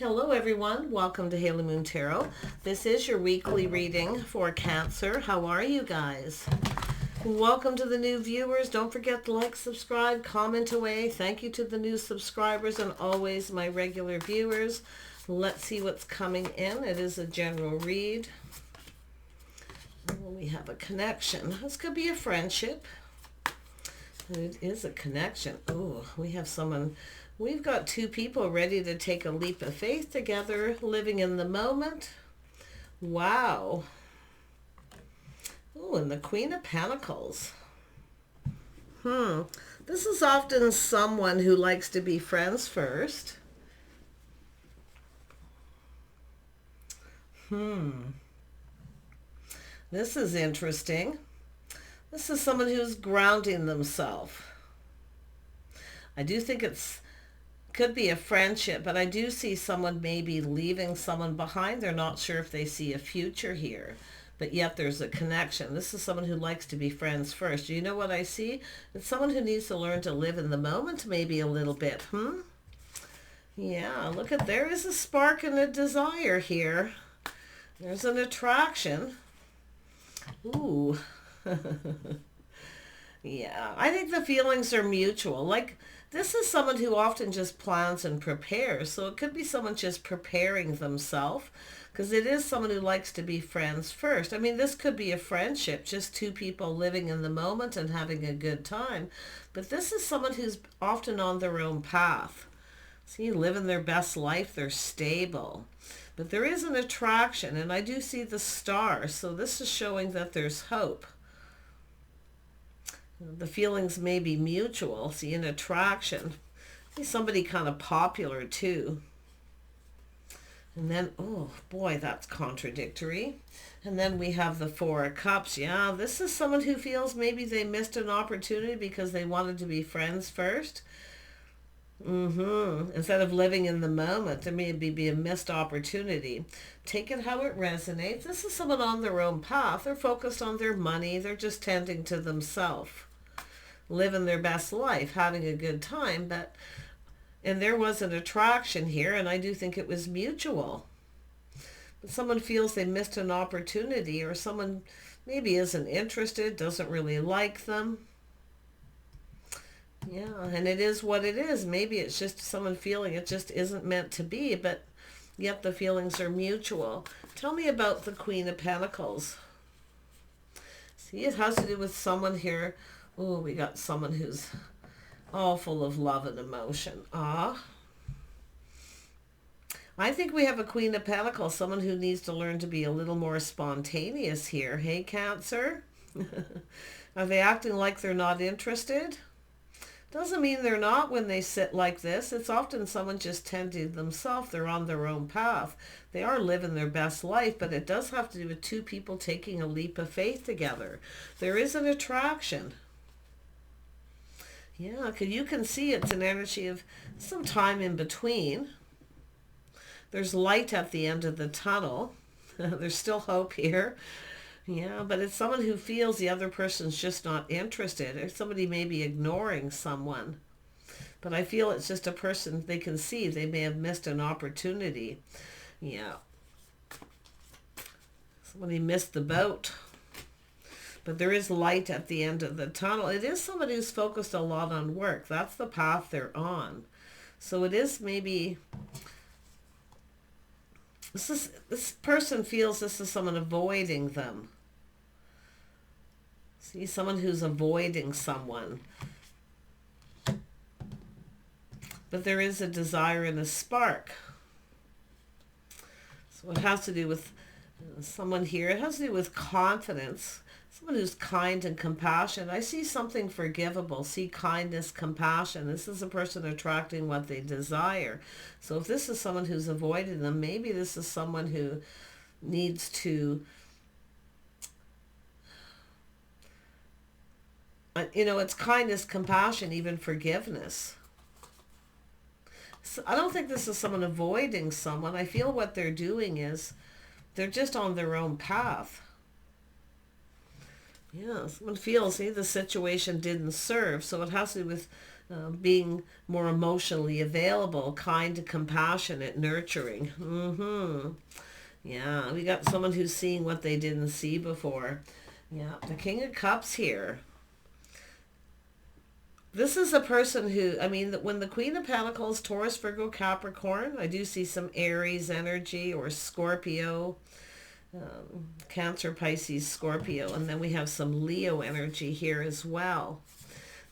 Hello everyone, welcome to Haley Moon Tarot. This is your weekly reading for Cancer. How are you guys? Welcome to the new viewers. Don't forget to like, subscribe, comment away. Thank you to the new subscribers and always my regular viewers. Let's see what's coming in. It is a general read. We have a connection. This could be a friendship. It is a connection. Oh, we have someone. We've got two people ready to take a leap of faith together, living in the moment. Wow. Oh, and the Queen of Pentacles. This is often someone who likes to be friends first. This is interesting. This is someone who's grounding themselves. I do think could be a friendship, but I do see someone maybe leaving someone behind. They're not sure if they see a future here, but yet there's a connection. This is someone who likes to be friends first. Do you know what I see? It's someone who needs to learn to live in the moment maybe a little bit. Yeah, look at, there is a spark and a desire here. There's an attraction. Ooh. Yeah, I think the feelings are mutual. Like, this is someone who often just plans and prepares. So it could be someone just preparing themselves, because it is someone who likes to be friends first. I mean, this could be a friendship, just two people living in the moment and having a good time. But this is someone who's often on their own path. See, living their best life, they're stable. But there is an attraction, and I do see the star. So this is showing that there's hope. The feelings may be mutual. See, an attraction. See, somebody kind of popular too. And then, oh boy, that's contradictory. And then we have the Four of Cups. Yeah, this is someone who feels maybe they missed an opportunity because they wanted to be friends first. Instead of living in the moment, there may be a missed opportunity. Take it how it resonates. This is someone on their own path. They're focused on their money. They're just tending to themselves, living their best life, having a good time. And there was an attraction here, and I do think it was mutual. But someone feels they missed an opportunity, or someone maybe isn't interested, doesn't really like them. Yeah, and it is what it is. Maybe it's just someone feeling it just isn't meant to be, but yet the feelings are mutual. Tell me about the Queen of Pentacles. See, it has to do with someone here. Oh, we got someone who's all full of love and emotion. I think we have a Queen of Pentacles, someone who needs to learn to be a little more spontaneous here. Hey, Cancer? Are they acting like they're not interested? Doesn't mean they're not when they sit like this. It's often someone just tending themselves. They're on their own path. They are living their best life, but it does have to do with two people taking a leap of faith together. There is an attraction. Yeah, because you can see it's an energy of some time in between. There's light at the end of the tunnel. There's still hope here. Yeah, but it's someone who feels the other person's just not interested, or somebody may be ignoring someone. But I feel it's just a person they can see. They may have missed an opportunity. Yeah. Somebody missed the boat. But there is light at the end of the tunnel. It is somebody who's focused a lot on work. That's the path they're on. So it is maybe... This person feels this is someone avoiding them. See, someone who's avoiding someone. But there is a desire and a spark. So it has to do with someone here. It has to do with confidence. Someone who's kind and compassionate. I see something forgivable. See kindness, compassion. This is a person attracting what they desire. So if this is someone who's avoiding them, maybe this is someone who needs to, it's kindness, compassion, even forgiveness. So I don't think this is someone avoiding someone. I feel what they're doing is they're just on their own path. Yeah, someone feels, see, the situation didn't serve. So it has to do with being more emotionally available, kind, compassionate, nurturing. Yeah, we got someone who's seeing what they didn't see before. Yeah, the King of Cups here. This is a person who, I mean, when the Queen of Pentacles, Taurus, Virgo, Capricorn, I do see some Aries energy or Scorpio, Cancer, Pisces, Scorpio, and then we have some Leo energy here as well.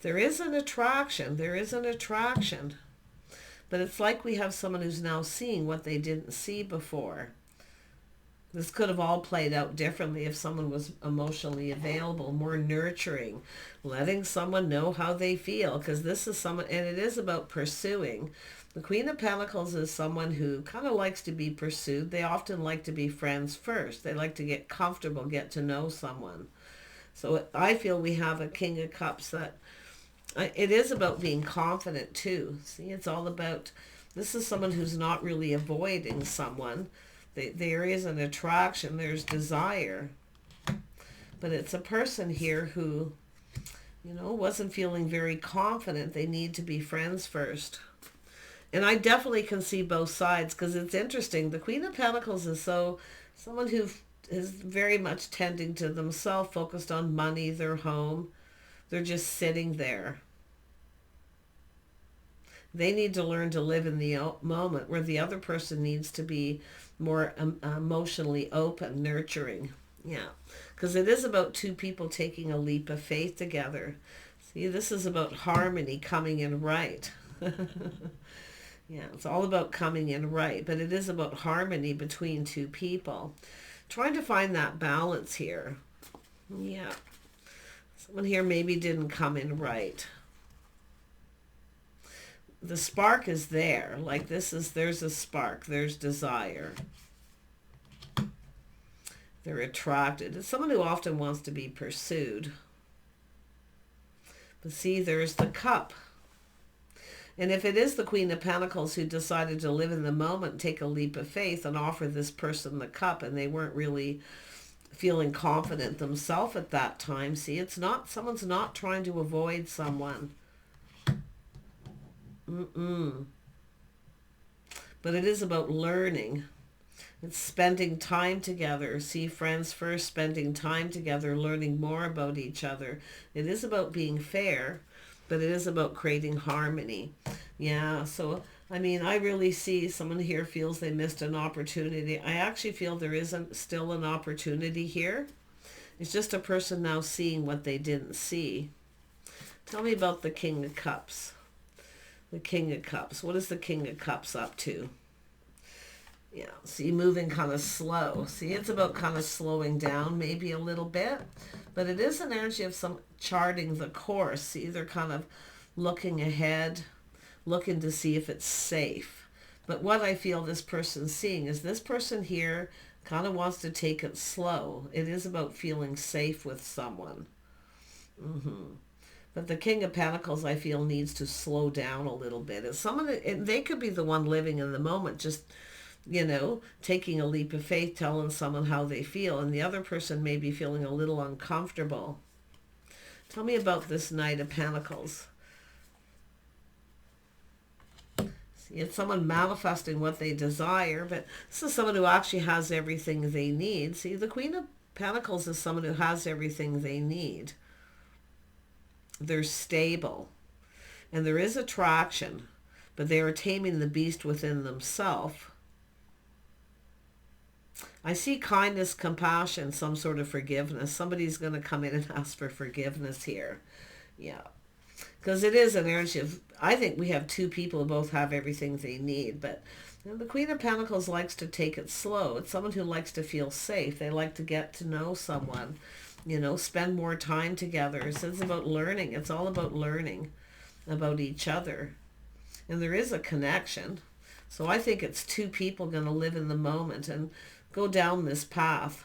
There is an attraction. There is an attraction. But it's like we have someone who's now seeing what they didn't see before. This could have all played out differently if someone was emotionally available, more nurturing, letting someone know how they feel, because this is someone, and it is about pursuing. The Queen of Pentacles is someone who kind of likes to be pursued. They often like to be friends first. They like to get comfortable, get to know someone. So I feel we have a King of Cups that it is about being confident too. See, it's all about, this is someone who's not really avoiding someone. There is an attraction, there's desire. But it's a person here who, you know, wasn't feeling very confident. They need to be friends first. And I definitely can see both sides, because it's interesting. The Queen of Pentacles is someone who is very much tending to themselves, focused on money, their home. They're just sitting there. They need to learn to live in the moment, where the other person needs to be more emotionally open, nurturing. Yeah, because it is about two people taking a leap of faith together. See, this is about harmony, coming in right. Yeah, it's all about coming in right, but it is about harmony between two people. Trying to find that balance here. Yeah. Someone here maybe didn't come in right. The spark is there. Like there's a spark. There's desire. They're attracted. It's someone who often wants to be pursued. But see, there's the Cup. And if it is the Queen of Pentacles who decided to live in the moment, take a leap of faith and offer this person the cup, and they weren't really feeling confident themselves at that time. See, it's not, someone's not trying to avoid someone. But it is about learning. It's spending time together. See, friends first, spending time together, learning more about each other. It is about being fair, but it is about creating harmony. Yeah, so, I mean, I really see someone here feels they missed an opportunity. I actually feel there isn't still an opportunity here. It's just a person now seeing what they didn't see. Tell me about the King of Cups. The King of Cups. What is the King of Cups up to? Yeah, see, moving kind of slow. See, it's about kind of slowing down maybe a little bit. But it is an energy of some charting the course. See, they're kind of looking ahead, looking to see if it's safe. But what I feel this person's seeing is this person here kind of wants to take it slow. It is about feeling safe with someone. But the King of Pentacles, I feel, needs to slow down a little bit. It's someone, and they could be the one living in the moment, just, you know, taking a leap of faith, telling someone how they feel, and the other person may be feeling a little uncomfortable. Tell me about this Knight of Pentacles. See, it's someone manifesting what they desire, but this is someone who actually has everything they need. See, the Queen of Pentacles is someone who has everything they need. They're stable, and there is attraction, but they are taming the beast within themselves. I see kindness, compassion, some sort of forgiveness. Somebody's going to come in and ask for forgiveness here. Yeah. Because it is an energy of, I think we have two people who both have everything they need. But you know, the Queen of Pentacles likes to take it slow. It's someone who likes to feel safe. They like to get to know someone. You know, spend more time together. So it's about learning. It's all about learning about each other. And there is a connection. So I think it's two people going to live in the moment and go down this path.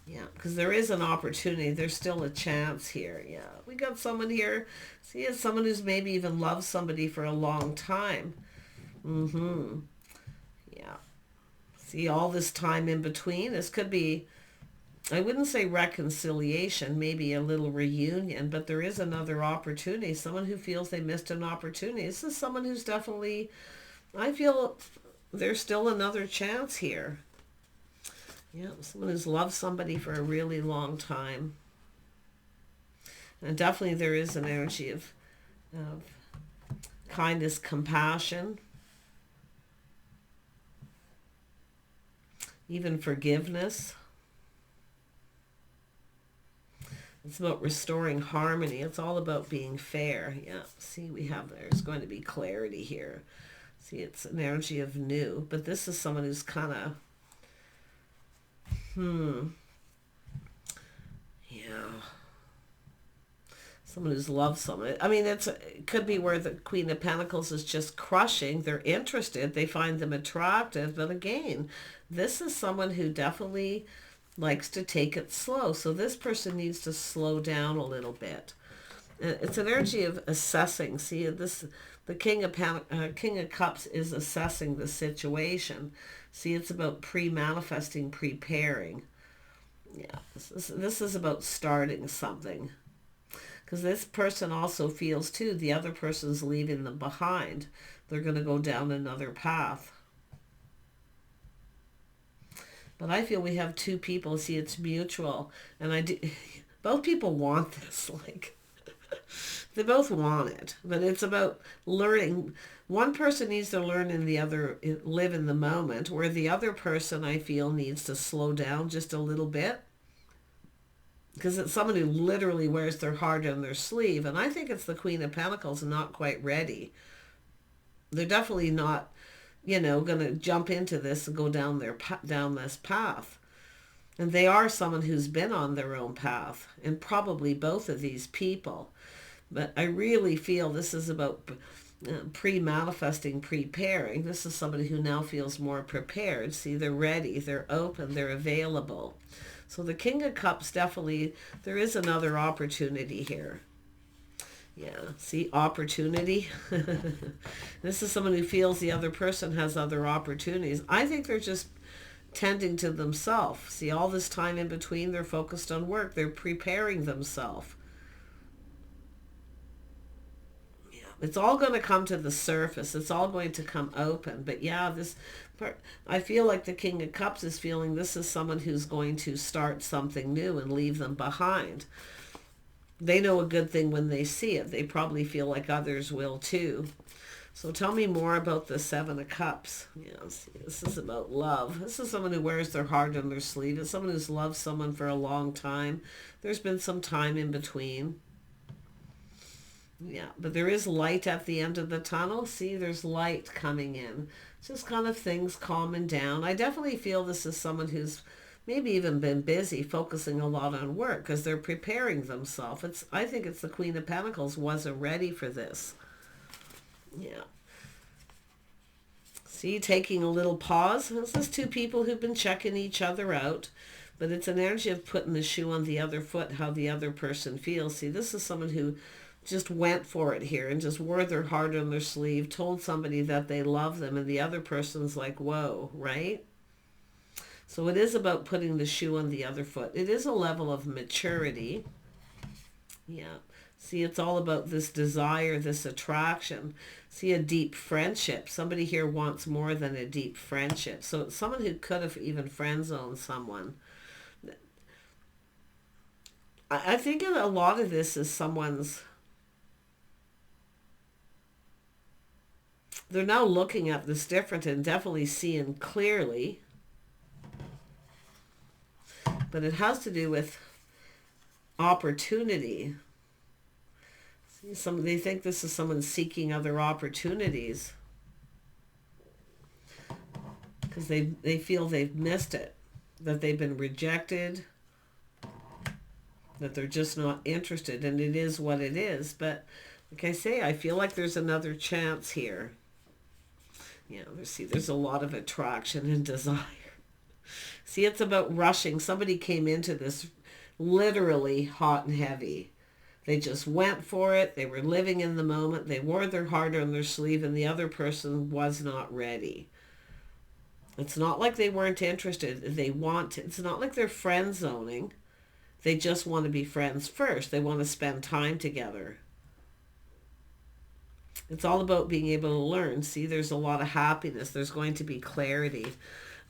Yeah, because there is an opportunity. There's still a chance here. Yeah, we got someone here. See, it's someone who's maybe even loved somebody for a long time. Yeah. See, all this time in between. This could be I wouldn't say reconciliation, maybe a little reunion, but there is another opportunity. Someone who feels they missed an opportunity. This is someone who's definitely, I feel there's still another chance here. Yeah, someone who's loved somebody for a really long time. And definitely there is an energy of kindness, compassion, even forgiveness. It's about restoring harmony. It's all about being fair. Yeah, see, there's going to be clarity here. See, it's an energy of new, but this is someone who's kind of, yeah. Someone who's loved someone. I mean, it could be where the Queen of Pentacles is just crushing. They're interested. They find them attractive. But again, this is someone who definitely likes to take it slow. So this person needs to slow down a little bit. It's an energy of assessing. See, the King of Cups is assessing the situation. See, it's about pre-manifesting, preparing. Yeah, this is about starting something. Because this person also feels, too, the other person's leaving them behind. They're going to go down another path. But I feel we have two people. See, it's mutual. And both people want this. Like, they both want it. But it's about learning. One person needs to learn and the other live in the moment. Where the other person, I feel, needs to slow down just a little bit. Because it's someone who literally wears their heart on their sleeve. And I think it's the Queen of Pentacles not quite ready. They're definitely not, going to jump into this and go down this path. And they are someone who's been on their own path. And probably both of these people. But I really feel this is about pre-manifesting, preparing. This is somebody who now feels more prepared. See, they're ready. They're open. They're available. So the King of Cups, definitely, there is another opportunity here. Yeah, see, opportunity. This is someone who feels the other person has other opportunities. I think they're just tending to themselves. See, all this time in between, they're focused on work. They're preparing themselves. Yeah, it's all going to come to the surface. It's all going to come open. But yeah, I feel like the King of Cups is feeling this is someone who's going to start something new and leave them behind. They know a good thing when they see it. They probably feel like others will too. So tell me more about the Seven of Cups. See, this is about love. This is someone who wears their heart on their sleeve. It's someone who's loved someone for a long time. There's been some time in between. Yeah, but there is light at the end of the tunnel. See, there's light coming in. It's just kind of things calming down. I definitely feel this is someone who's maybe even been busy, focusing a lot on work because they're preparing themselves. I think it's the Queen of Pentacles wasn't ready for this. Yeah. See, taking a little pause. This is two people who've been checking each other out. But it's an energy of putting the shoe on the other foot, how the other person feels. See, this is someone who just went for it here and just wore their heart on their sleeve, told somebody that they love them, and the other person's like, whoa, right? So it is about putting the shoe on the other foot. It is a level of maturity. Yeah. See, it's all about this desire, this attraction. See, a deep friendship. Somebody here wants more than a deep friendship. So it's someone who could have even friend-zoned someone. I think a lot of this is someone's... They're now looking at this different and definitely seeing clearly. But it has to do with opportunity. See, they think this is someone seeking other opportunities. Because they feel they've missed it. That they've been rejected. That they're just not interested. And it is what it is. But like I say, I feel like there's another chance here. Yeah, there's a lot of attraction and desire. See, it's about rushing. Somebody came into this literally hot and heavy. They just went for it. They were living in the moment. They wore their heart on their sleeve, and the other person was not ready. It's not like they weren't interested. They want to, it's not like they're friend zoning. They just want to be friends first. They want to spend time together. It's all about being able to learn. See, there's a lot of happiness. There's going to be clarity.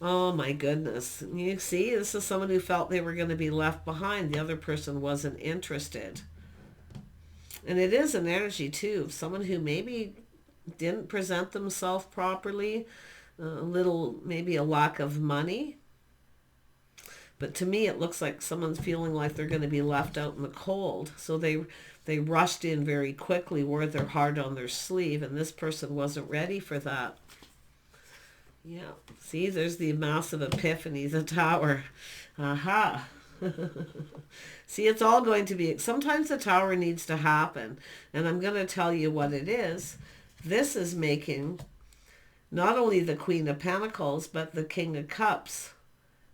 Oh my goodness. You see, this is someone who felt they were going to be left behind. The other person wasn't interested. And it is an energy too. Someone who maybe didn't present themselves properly. A little, maybe a lack of money. But to me, it looks like someone's feeling like they're going to be left out in the cold. So they rushed in very quickly, wore their heart on their sleeve, and this person wasn't ready for that. Yeah. See, there's the massive epiphany, the tower. Aha. See, it's all going to be, sometimes the tower needs to happen. And I'm going to tell you what it is. This is making not only the Queen of Pentacles, but the King of Cups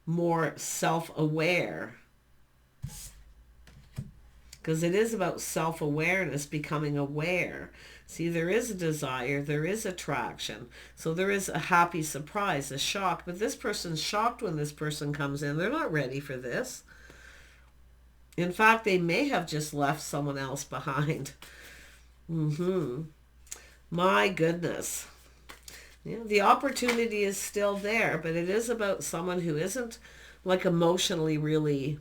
more self-aware. Because it is about self-awareness, becoming aware. See, there is a desire, there is attraction. So there is a happy surprise, a shock. But this person's shocked when this person comes in. They're not ready for this. In fact, they may have just left someone else behind. My goodness. Yeah, the opportunity is still there, but it is about someone who isn't like emotionally really,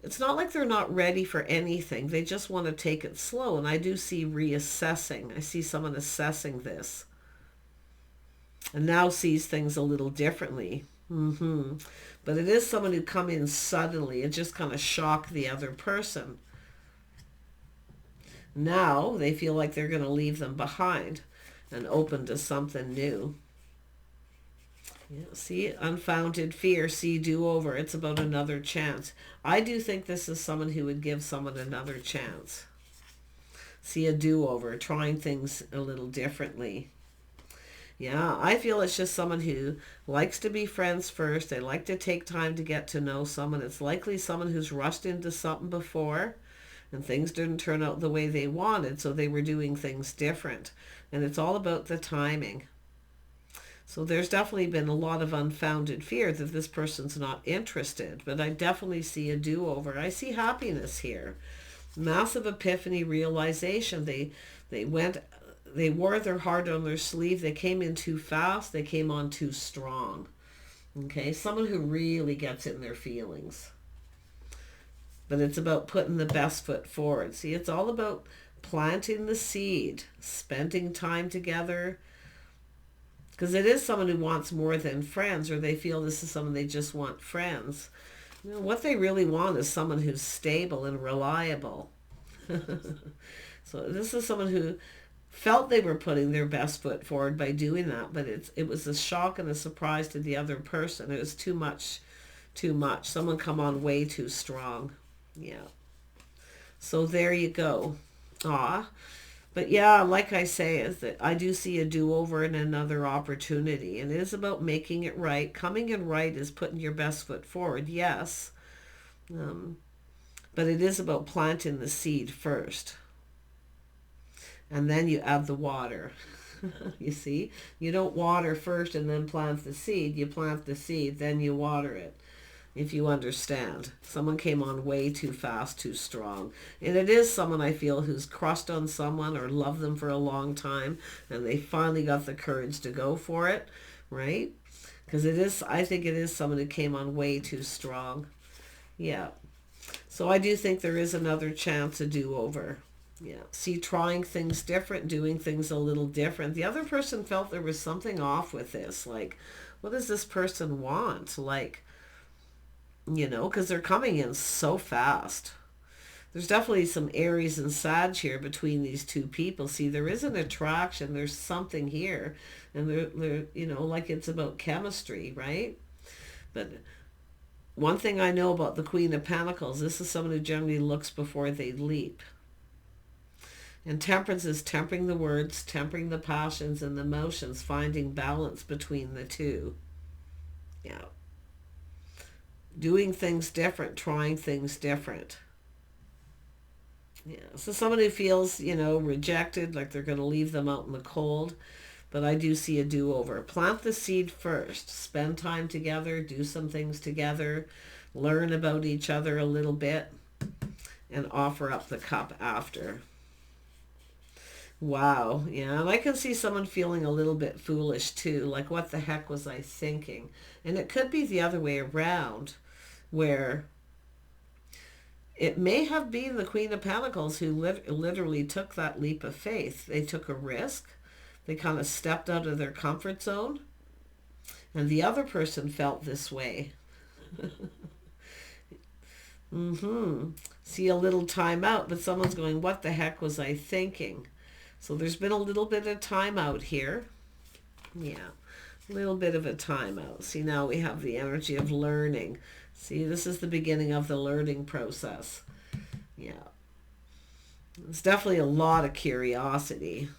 it's not like they're not ready for anything. They just want to take it slow. And I do see reassessing. I see someone assessing this and now sees things a little differently. But it is someone who come in suddenly and just kind of shock the other person. Now they feel like they're going to leave them behind and open to something new. Yeah, see, unfounded fear, see, do-over. It's about another chance. I do think this is someone who would give someone another chance. See, a do-over, trying things a little differently. Yeah, I feel it's just someone who likes to be friends first. They like to take time to get to know someone. It's likely someone who's rushed into something before and things didn't turn out the way they wanted, so they were doing things different. And it's all about the timing. So there's definitely been a lot of unfounded fear that this person's not interested, but I definitely see a do-over. I see happiness here. Massive epiphany, realization. They wore their heart on their sleeve. They came in too fast. They came on too strong. Okay, someone who really gets in their feelings. But it's about putting the best foot forward. See, it's all about planting the seed, spending time together. Because it is someone who wants more than friends, or they feel this is someone they just want friends. You know, what they really want is someone who's stable and reliable. So this is someone who felt they were putting their best foot forward by doing that, but it was a shock and a surprise to the other person. It was too much. Someone come on way too strong. Yeah. So there you go. But yeah, like I say, is that I do see a do-over and another opportunity. And it is about making it right. Coming in right is putting your best foot forward, yes. But it is about planting the seed first. And then you add the water. You see? You don't water first and then plant the seed. You plant the seed, then you water it. If you understand. Someone came on way too fast, too strong. And it is someone I feel who's crushed on someone or loved them for a long time, and they finally got the courage to go for it, right? Because I think it is someone who came on way too strong. Yeah. So I do think there is another chance, a do-over. Yeah. See, trying things different, doing things a little different. The other person felt there was something off with this. Like, what does this person want? Like, you know, because they're coming in so fast. There's definitely some Aries and Sag here between these two people. See, there is an attraction. There's something here. And they're you know, like it's about chemistry, right? But one thing I know about the Queen of Pentacles, this is someone who generally looks before they leap. And temperance is tempering the words, tempering the passions and the emotions, finding balance between the two. Yeah. Doing things different, trying things different. Yeah. So someone who feels, you know, rejected, like they're going to leave them out in the cold. but I do see a do-over. Plant the seed first. Spend time together. Do some things together. Learn about each other a little bit. And offer up the cup after. Wow. Yeah, and I can see someone feeling a little bit foolish too. Like, what the heck was I thinking? And it could be the other way around, where it may have been the Queen of Pentacles who literally took that leap of faith. They took a risk. They kind of stepped out of their comfort zone. And the other person felt this way. See a little time out, but someone's going, what the heck was I thinking? So there's been a little bit of time out here. Yeah, a little bit of a timeout. See, now we have the energy of learning. See, this is the beginning of the learning process. Yeah. There's definitely a lot of curiosity.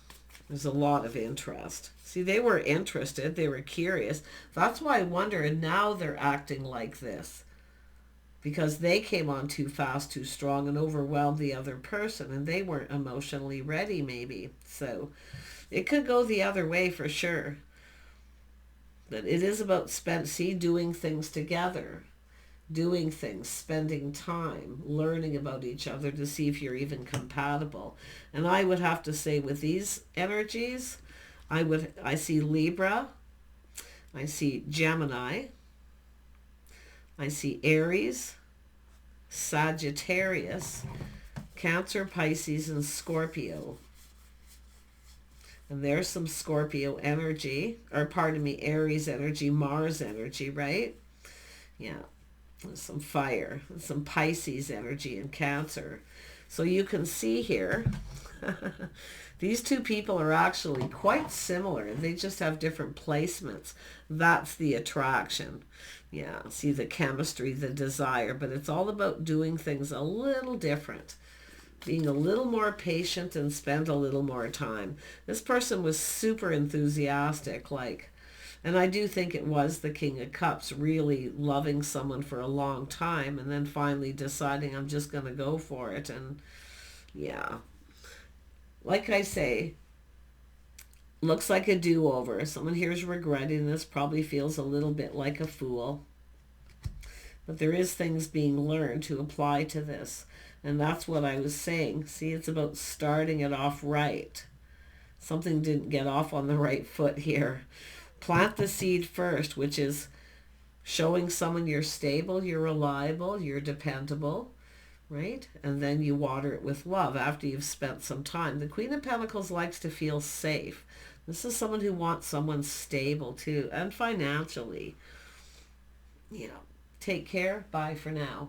There's a lot of interest. See, they were interested. They were curious. That's why I wonder, and now they're acting like this. Because they came on too fast, too strong, and overwhelmed the other person, and they weren't emotionally ready, maybe. So it could go the other way for sure. But it is about doing things together. Doing things, spending time, learning about each other to see if you're even compatible. And I would have to say, with these energies, I see Libra, I see Gemini, I see Aries, Sagittarius, Cancer, Pisces, and Scorpio. And there's some Scorpio energy, or pardon me, Aries energy, Mars energy, right? Yeah. There's some fire, some Pisces energy and Cancer. So you can see here, these two people are actually quite similar. They just have different placements. That's the attraction. Yeah, see the chemistry, the desire, but it's all about doing things a little different. Being a little more patient and spend a little more time. This person was super enthusiastic, and I do think it was the King of Cups, really loving someone for a long time and then finally deciding, I'm just going to go for it. And yeah, like I say, looks like a do-over. Someone here is regretting this, probably feels a little bit like a fool. But there is things being learned to apply to this. And that's what I was saying. See, it's about starting it off right. Something didn't get off on the right foot here. Plant the seed first, which is showing someone you're stable, you're reliable, you're dependable, right? And then you water it with love after you've spent some time. The Queen of Pentacles likes to feel safe. This is someone who wants someone stable too, and financially. Yeah. Take care. Bye for now.